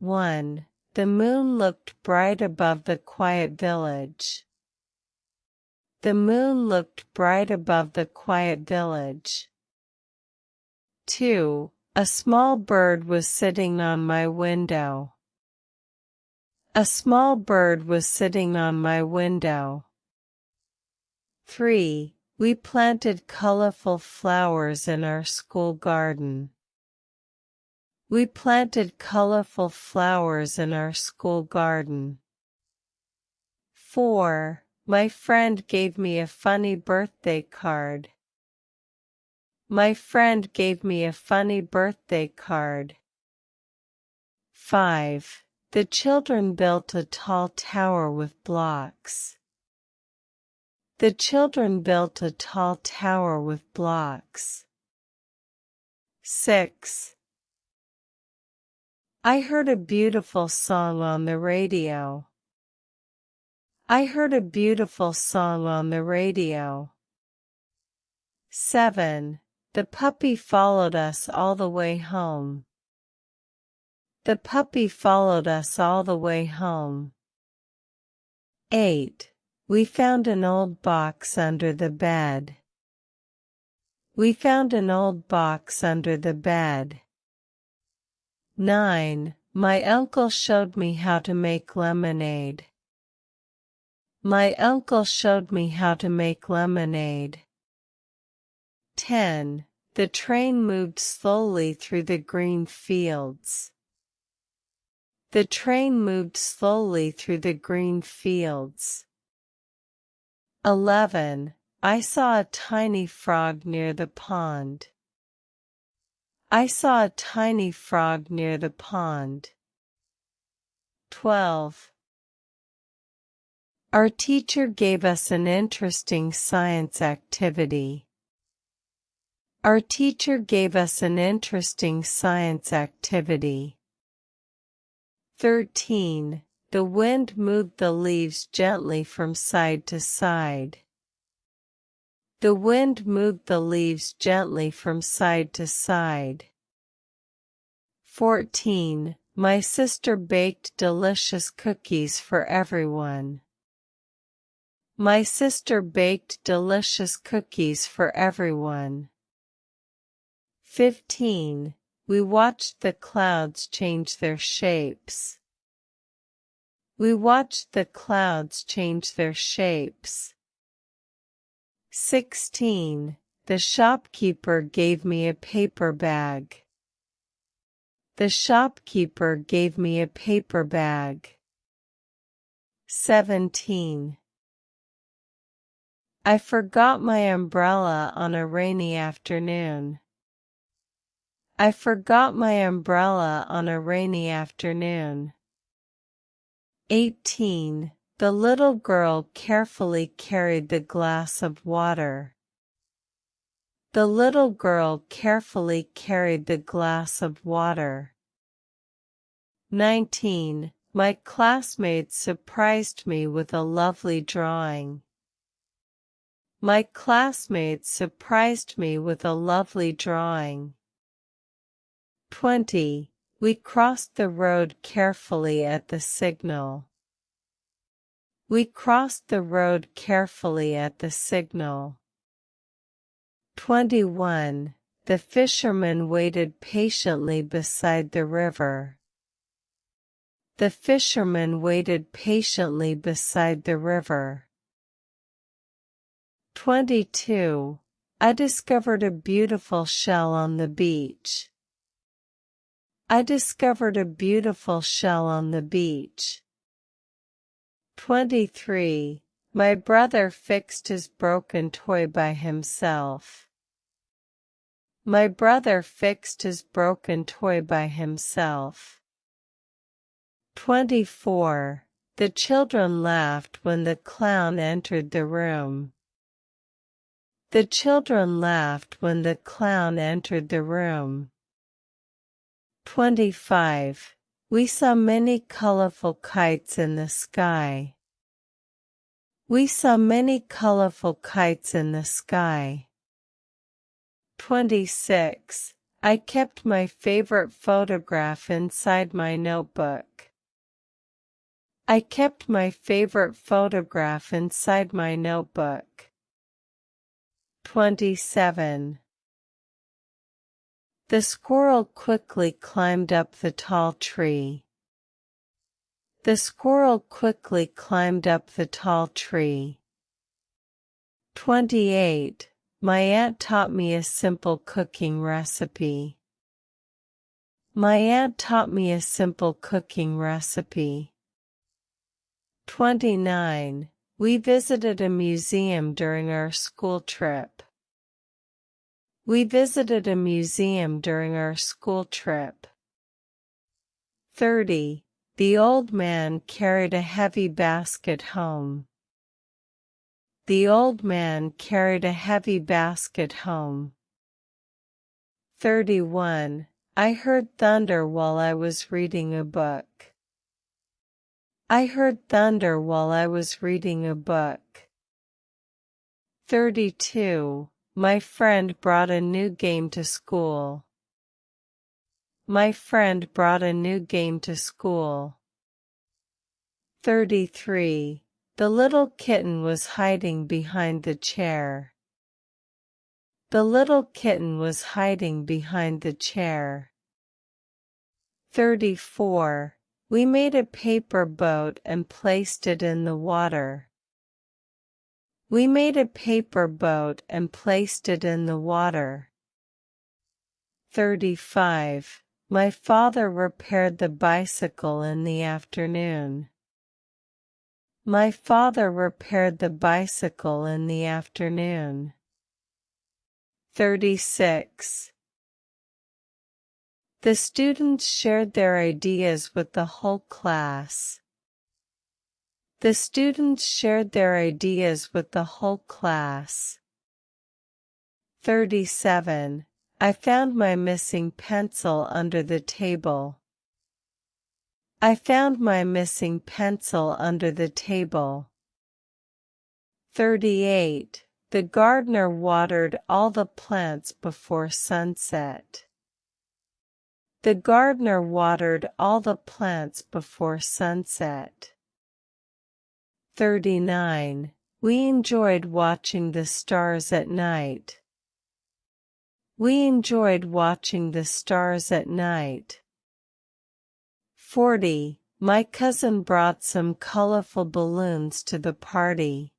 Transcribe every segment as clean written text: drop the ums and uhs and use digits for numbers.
1. The moon looked bright above the quiet village. The moon looked bright above the quiet village. 2. A small bird was sitting on my window. A small bird was sitting on my window. 3. We planted colorful flowers in our school garden. We planted colorful flowers in our school garden. 4. My friend gave me a funny birthday card. My friend gave me a funny birthday card. 5. The children built a tall tower with blocks. The children built a tall tower with blocks. 6. I heard a beautiful song on the radio. I heard a beautiful song on the radio. 7. The puppy followed us all the way home. The puppy followed us all the way home. 8. We found an old box under the bed. We found an old box under the bed. 9. My uncle showed me how to make lemonade. My uncle showed me how to make lemonade. 10. The train moved slowly through the green fields. The train moved slowly through the green fields. 11. I saw a tiny frog near the pond. I saw a tiny frog near the pond. 12. Our teacher gave us an interesting science activity. Our teacher gave us an interesting science activity. 13. The wind moved the leaves gently from side to side. The wind moved the leaves gently from side to side. 14. My sister baked delicious cookies for everyone. My sister baked delicious cookies for everyone. 15. We watched the clouds change their shapes. We watched the clouds change their shapes. 16. The shopkeeper gave me a paper bag. The shopkeeper gave me a paper bag. 17. I forgot my umbrella on a rainy afternoon. I forgot my umbrella on a rainy afternoon. 18. The little girl carefully carried the glass of water. The little girl carefully carried the glass of water. 19. My classmates surprised me with a lovely drawing. My classmates surprised me with a lovely drawing. 20. We crossed the road carefully at the signal. We crossed the road carefully at the signal. 21. The fisherman waited patiently beside the river. The fisherman waited patiently beside the river. 22. I discovered a beautiful shell on the beach. I discovered a beautiful shell on the beach. 23. My brother fixed his broken toy by himself. My brother fixed his broken toy by himself. 24. The children laughed when the clown entered the room. The children laughed when the clown entered the room. 25. We saw many colorful kites in the sky. We saw many colorful kites in the sky. 26. I kept my favorite photograph inside my notebook. I kept my favorite photograph inside my notebook. 27. The squirrel quickly climbed up the tall tree. The squirrel quickly climbed up the tall tree. 28. My aunt taught me a simple cooking recipe. My aunt taught me a simple cooking recipe. 29. We visited a museum during our school trip. We visited a museum during our school trip. 30. The old man carried a heavy basket home. The old man carried a heavy basket home. 31. I heard thunder while I was reading a book. I heard thunder while I was reading a book. 32. My friend brought a new game to school. My friend brought a new game to school. 33. The little kitten was hiding behind the chair. The little kitten was hiding behind the chair. 34. We made a paper boat and placed it in the water. We made a paper boat and placed it in the water. 35. My father repaired the bicycle in the afternoon. My father repaired the bicycle in the afternoon. 36. The students shared their ideas with the whole class. The students shared their ideas with the whole class. 37. I found my missing pencil under the table. I found my missing pencil under the table. 38. The gardener watered all the plants before sunset. The gardener watered all the plants before sunset. 39. We enjoyed watching the stars at night. We enjoyed watching the stars at night. 40. My cousin brought some colorful balloons to the party.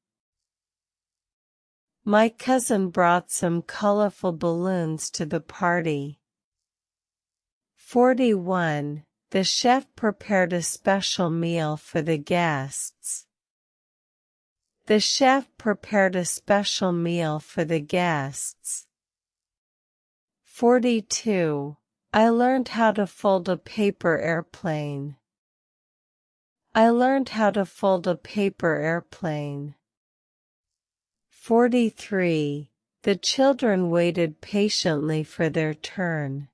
My cousin brought some colorful balloons to the party. 41. The chef prepared a special meal for the guests. The chef prepared a special meal for the guests. 42. I learned how to fold a paper airplane. I learned how to fold a paper airplane. 43. The children waited patiently for their turn.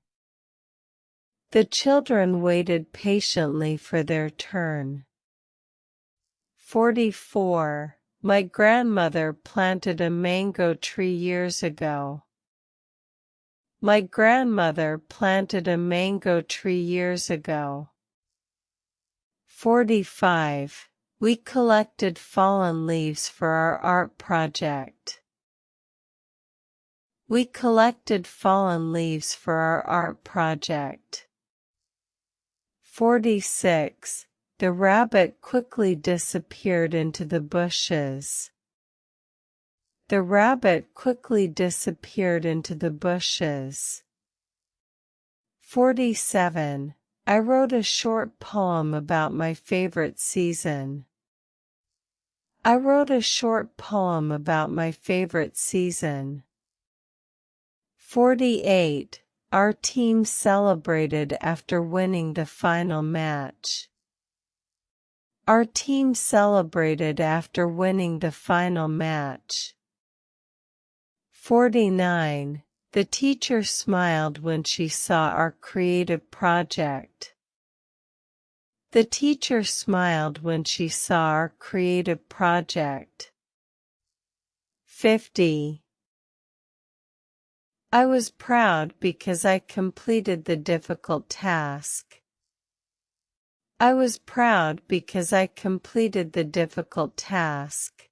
The children waited patiently for their turn. 44. My grandmother planted a mango tree years ago. My grandmother planted a mango tree years ago. 45. We collected fallen leaves for our art project. We collected fallen leaves for our art project. 46. The rabbit quickly disappeared into the bushes. The rabbit quickly disappeared into the bushes. 47. I wrote a short poem about my favorite season. I wrote a short poem about my favorite season. 48. Our team celebrated after winning the final match. Our team celebrated after winning the final match. 49. The teacher smiled when she saw our creative project. The teacher smiled when she saw our creative project. 50. I was proud because I completed the difficult task. I was proud because I completed the difficult task.